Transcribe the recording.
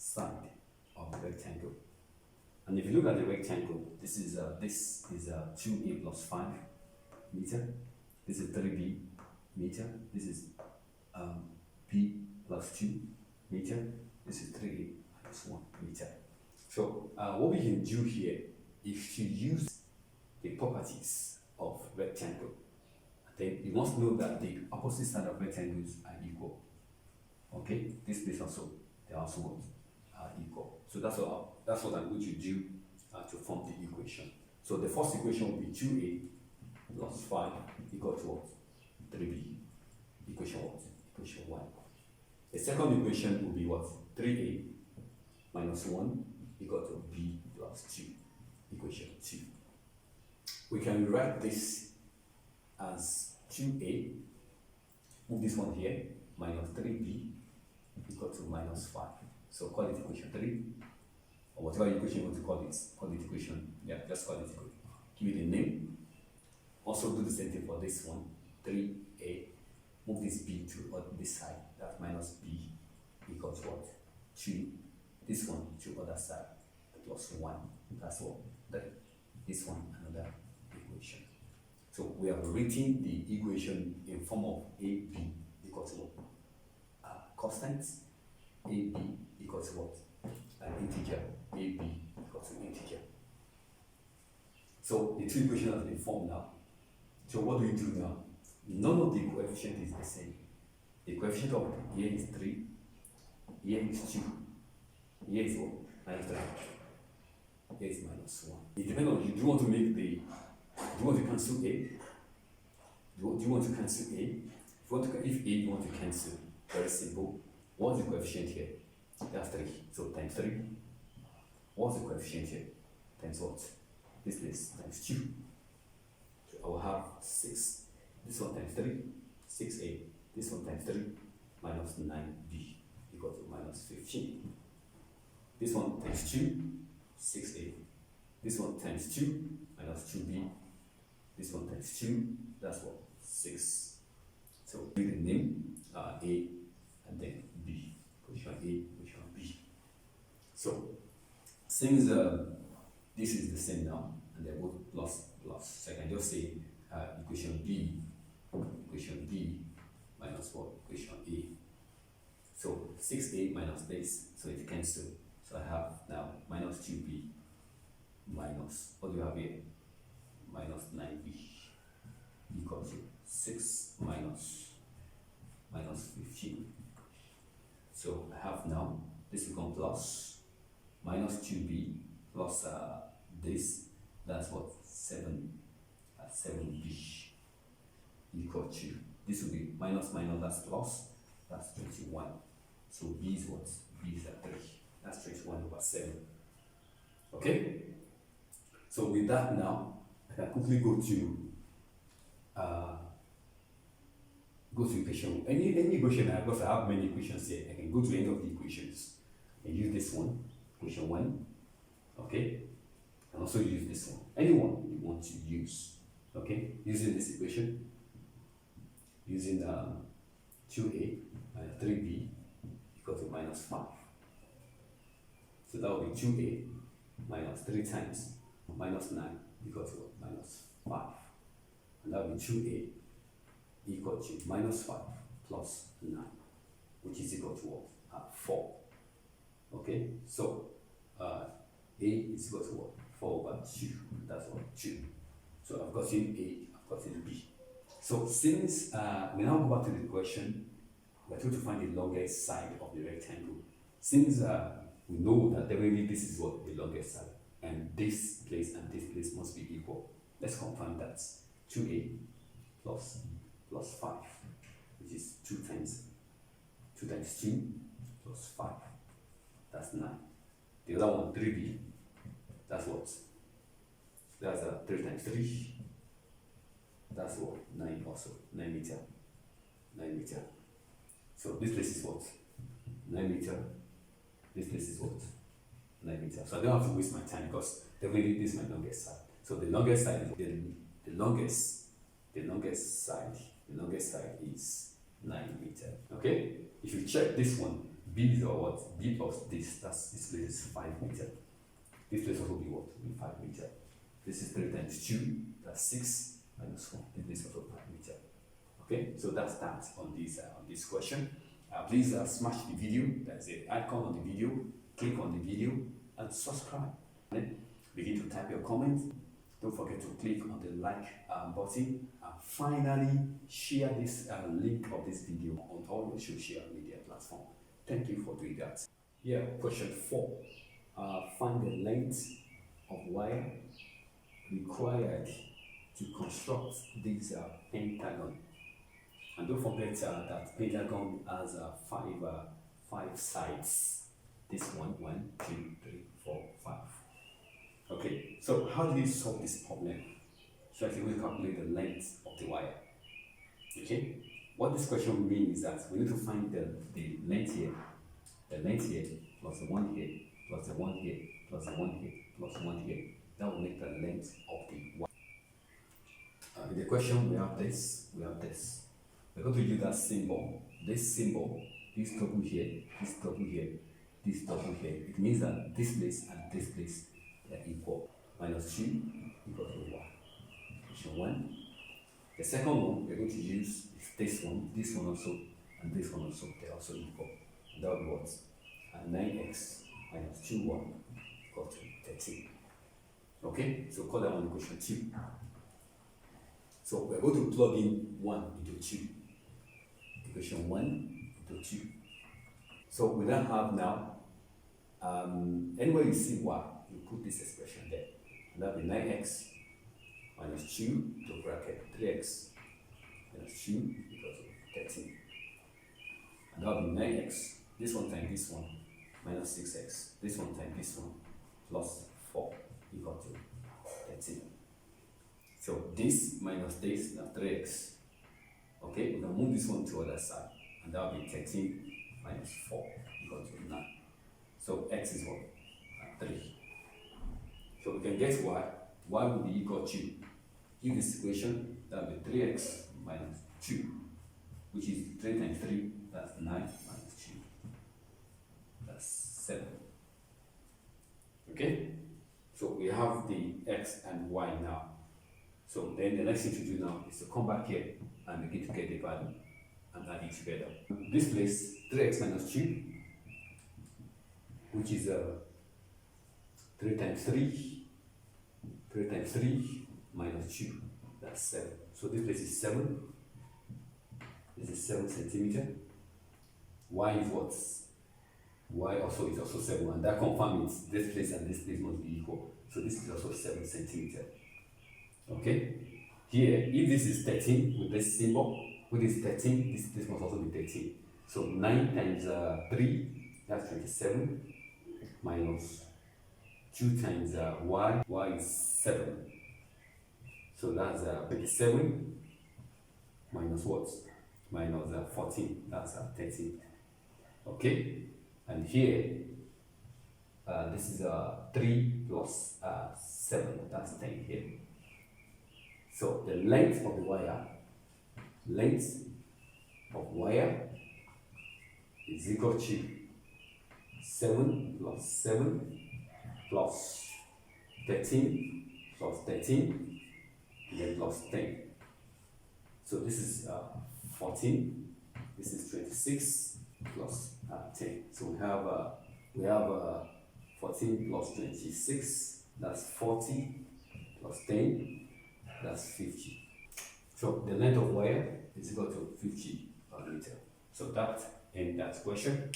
side of the rectangle. And if you look at the rectangle, this is 2a plus 5 meter. This is 3b meter. This is b plus 2 meter. This is 3a minus 1 meter. So what we can do here is to use the properties of rectangle. Then you must know that the opposite side of rectangles are equal. Okay, this place also, they are also equal. So that's what I'm going to do to form the equation. So the first equation will be 2a plus 5 equal to what? 3b. Equation what? Equation 1. The second equation will be what? 3a minus 1 equal to b plus 2. Equation 2. We can rewrite this as 2a, move this one here, minus 3b equal to minus 5. So call it equation 3, or whatever equation you want to call it equation, yeah, just call it equation. Give it a name. Also do the same thing for this one, 3a, move this b to this side, that's minus b equals what? 2, this one to other side, plus 1, that's what? This one, another equation. So we have written the equation in form of ab equals to what? Constants. ab equals to what? An integer. ab equals to integer. So the two equations have been formed now. So what do we do now? None of the coefficient is the same. The coefficient of here is 3, here is 2, here is what? Minus 3. Here is minus 1. It depends on you. Do you want to make the, do you want to cancel a? Do you want to cancel a? If a you want to cancel, very simple. What's the coefficient here? That's 3. So times 3. What's the coefficient here? Times what? This place times 2. So I will have 6. This one times 3, 6a. This one times 3, minus 9b equal to minus 15. This one times 2, 6a. This one times 2, minus 2b. This one times 2, that's what? 6. So give the name A and then B. Equation A, equation B. So since this is the same now, and they're both plus, so I can just say equation B minus what? Equation A. So 6a minus this, so it cancels. So I have now minus 2b minus, what do you have here? Minus 9b equal to 6 minus 15. So I have now, this becomes plus, minus 2b plus this, that's what? 7b equal to, this will be minus, that's plus, that's 21. So b is what? B is 3. That's 21 over 7. Okay? So with that now, I can quickly go to equation. Any equation, because I have many equations here, I can go to any of the equations and use this one, equation 1. Okay? And also use this one. Anyone you want to use. Okay? Using this equation, using 2a minus 3b equal to minus 5. So that will be 2a minus 3 times minus 9 equal to minus 5. And that will be 2a equal to minus 5 plus 9, which is equal to what? 4. Okay, so a is equal to what? 4 over 2. That's what? 2. So I've gotten a, I've gotten b. So since we now go back to the question, we're trying to find the longest side of the rectangle. Since we know that definitely this is what the longest side, and this place must be equal. Let's confirm that 2a plus 5, which is 2 times 2 plus 5. That's 9. The other one, 3b, that's what? That's 3 times 3. That's what? 9 also. 9 meter. 9 meter. So this place is what? 9 meter. This place is what? 9 meter. So I don't have to waste my time because definitely this is my longest side. So the longest side is the longest side is 9 meter. Okay? If you check this one, B is what? B plus this place is 5 meter. This place also be what? Will be 5 meter. This is 3 times 2, that's 6 minus 1. This is also 5 meter. Okay, so that's that on this question. Please smash the video. There's an icon on the video. Click on the video and subscribe. Then begin to type your comments. Don't forget to click on the like button. And finally, share this link of this video on all your social media platforms. Thank you for doing that. Here, question 4. Find the length of wire required to construct this pentagon. And don't forget that pentagon has 5 sides. This one, 1, 2, 3, 4, 5. Okay, so how do you solve this problem? So I can we calculate the length of the wire. Okay, what this question means is that we need to find the length here, plus the one here, plus the one here, plus the one here, plus the one here. That will make the length of the wire. In the question, we have this. We're going to use that symbol. This symbol, this double here, this double here, this double here. It means that this place and this place are equal. Minus 2 equals to 1. Question 1. The second one we're going to use is this one also, and this one also. They're also equal. And that will be what? 9x minus 2y equal to 13. Okay, so call that one equation 2. So we're going to plug in 1 into 2. Equation 1 into 2. So we now have now, anywhere you see y, you put this expression there. And that will be 9x minus 2 to bracket 3x minus 2 equals to 13. And that will be 9x, this one times this one, minus 6x, this one times this one, plus 4 equal to 13. So this minus this, that's 3x. Okay, we can move this one to the other side, and that will be 13 minus 4 equal to 9. So x is what? 3. So we can get y. Y will be equal to, in this equation, that will be 3x minus 2, which is 3 times 3, that's 9 minus 2. That's 7. Okay? So we have the x and y now. So then the next thing to do now is to come back here and begin to get the value and add it together. This place, 3x minus 2, which is 3 times 3 times 3 minus 2, that's 7. So this place is 7. This is 7 centimeter. Y is what? Y also is also 7, and that confirms this place and this place must be equal. So this is also 7 centimeter. Okay? Here, if this is 13 with this symbol, with this 13, this must also be 13. So 9 times 3, that's 27, minus 2 times y is 7. So that's 27 minus what? Minus 14, that's 13. Okay? And here, this is 3 plus 7, that's 10 here. So the length of the wire, is equal to 7 plus 7 plus 13 plus 13, and then plus 10. So this is 14, this is 26 plus 10. So we have 14 plus 26, that's 40 plus 10. That's 50. So the length of wire is equal to 50 meter. So that ends that question.